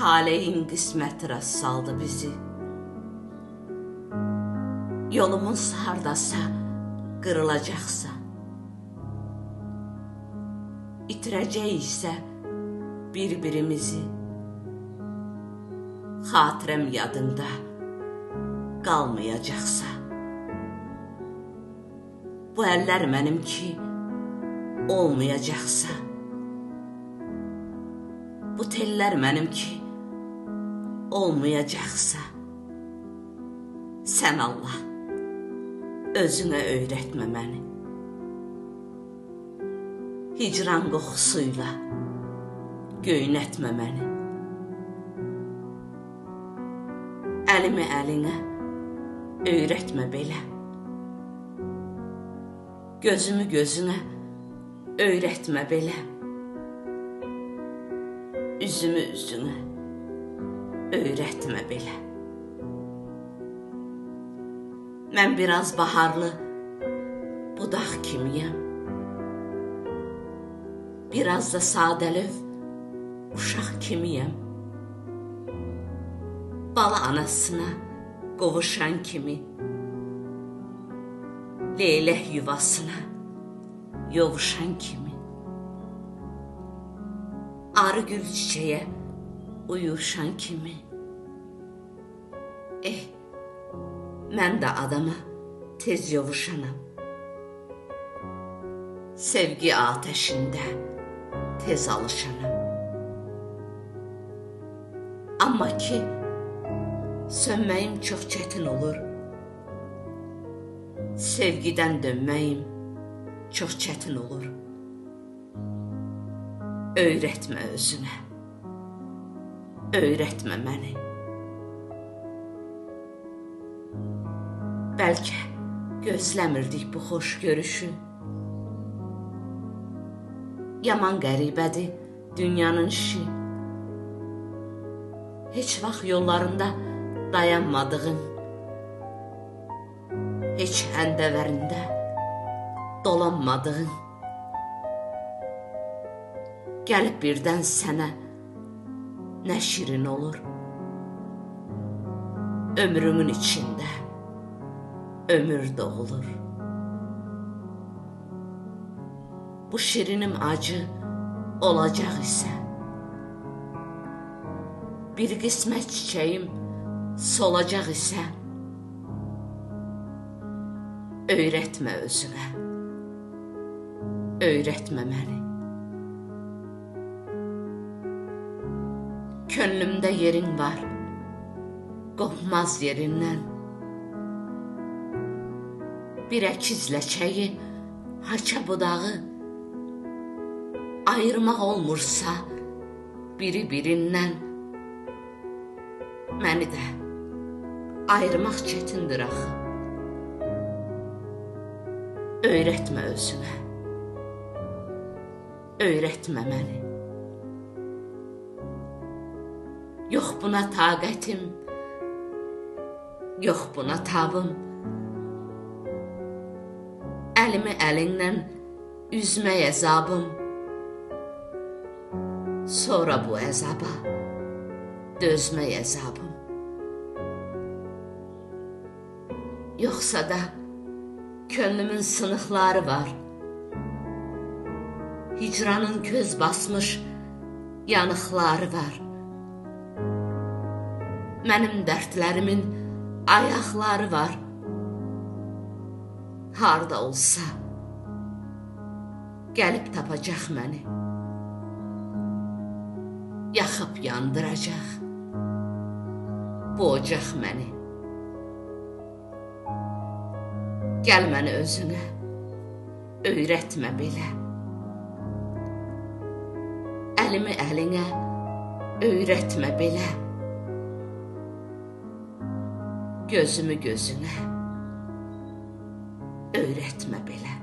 Taleyin qisməti rast saldı bizi. Yolumuz hardasa qırılacaqsa, itirəcəyiksə bir-birimizi, xatirəm yadında qalmayacaqsa, bu əllər mənim ki olmayacaqsa, bu tellər mənim ki olmayacaqsa, sən Allah özünə öyrətmə məni. Hicran qoxusuyla göynətmə məni. Əlimi əlinə öyrətmə belə. Gözümü gözünə öyrətmə belə. Üzümü üzünə öyrətmə belə. Mən biraz baharlı budaq kimiyəm. Biraz da sadəlöv uşaq kimiyəm. Bala anasına qovuşan kimi, leylək yuvasına yovuşan kimi, arı gül çiçəyə uyuşan kimi, mən də adama tez yovuşanam. Sevgi ateşində tez alışanam. Amma ki, sönməyim çox çətin olur. Sevgidən dönməyim çox çətin olur. Öyrətmə özünə, öyrətmə məni. Bəlkə gözləmirdik bu xoş görüşü. Yaman qəribədir dünyanın işi. Heç vaxt yollarında dayanmadığın, heç həndəvərində dolanmadığın, gəlib birdən sənə nə şirin olur. Ömrümün içində ömür doğulur. Bu şirinim acı olacaq isə, bir qismət çiçəyim solacaq isə, öyrətmə özünə, öyrətmə məni. Könlümdə yerin var, qopmaz yerindən. Bir əkiz ləçəyi, haça budağı, ayırmaq olmursa biri-birindən, məni də ayırmaq çətindir axı. Öyrətmə özünə, öyrətmə məni. Yox buna taqətim, yox buna tabım. Əlimi əlindən üzmək əzabım. Sonra bu əzaba dözmək əzabım. Yoxsa da könlümün sınıqları var. Hicranın köz basmış yanıqları var. Mənim dərdlərimin ayaqları var. Harda olsa gəlib tapacaq məni. Yaxıb yandıracaq bu ocaq məni. Gəl məni özünə öyrətmə belə. Əlimi əlinə öyrətmə belə. Gözümü gözünə öyrətmə belə.